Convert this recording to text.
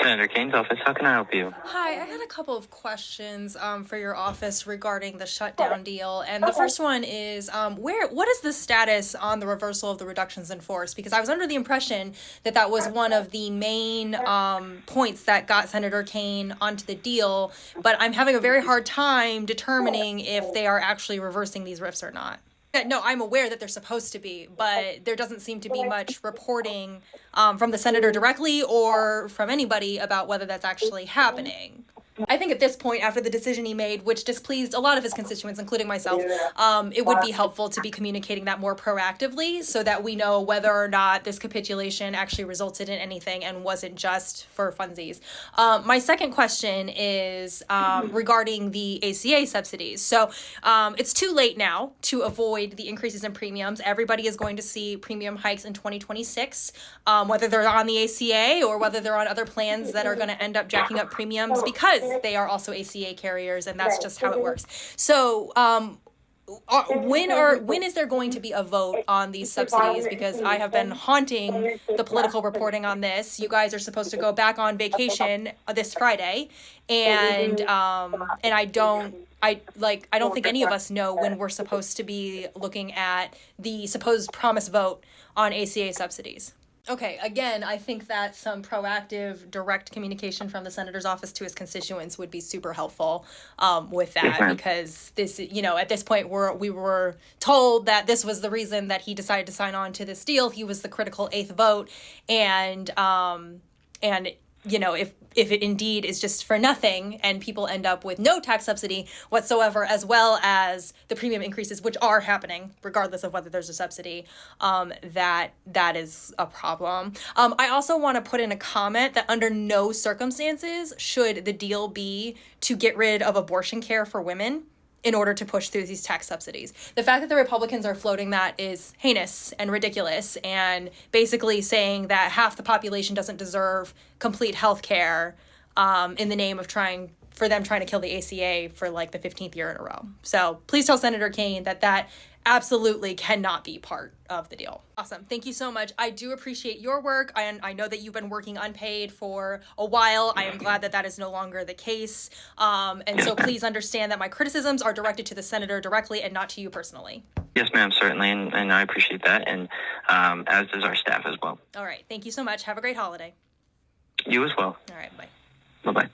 Senator Kaine's office. How can I help you? Hi, I had a couple of questions for your office regarding the shutdown deal. And the first one is what is the status on the reversal of the reductions in force? Because I was under the impression that that was one of the main points that got Senator Kaine onto the deal, but I'm having a very hard time determining if they are actually reversing these RIFs or not. No, I'm aware that they're supposed to be, but there doesn't seem to be much reporting from the senator directly or from anybody about whether that's actually happening. I think at this point, after the decision he made, which displeased a lot of his constituents, including myself, it would be helpful to be communicating that more proactively so that we know whether or not this capitulation actually resulted in anything and wasn't just for funsies. My second question is regarding the ACA subsidies. So it's too late now to avoid the increases in premiums. Everybody is going to see premium hikes in 2026, whether they're on the ACA or whether they're on other plans that are going to end up jacking up premiums because they are also ACA carriers, and that's just how it works. So when is there going to be a vote on these subsidies? Because I have been haunting the political reporting on this. You guys are supposed to go back on vacation this Friday, and I don't think any of us know when we're supposed to be looking at the supposed promised vote on ACA subsidies. Okay, again, I think that some proactive, direct communication from the senator's office to his constituents would be super helpful with that, because this, at this point, we were told that this was the reason that he decided to sign on to this deal. He was the critical eighth vote, and if it indeed is just for nothing and people end up with no tax subsidy whatsoever, as well as the premium increases, which are happening regardless of whether there's a subsidy, that is a problem. I also want to put in a comment that under no circumstances should the deal be to get rid of abortion care for women in order to push through these tax subsidies. The fact that the Republicans are floating that is heinous and ridiculous, and basically saying that half the population doesn't deserve complete health care in the name of trying to kill the ACA for like the 15th year in a row. So please tell Senator Kaine that absolutely cannot be part of the deal. Awesome. Thank you so much. I do appreciate your work. I know that you've been working unpaid for a while. I am glad that is no longer the case. So please understand that my criticisms are directed to the senator directly and not to you personally. Yes, ma'am, certainly. And I appreciate that. And as does our staff as well. All right. Thank you so much. Have a great holiday. You as well. All right. Bye. Bye-bye.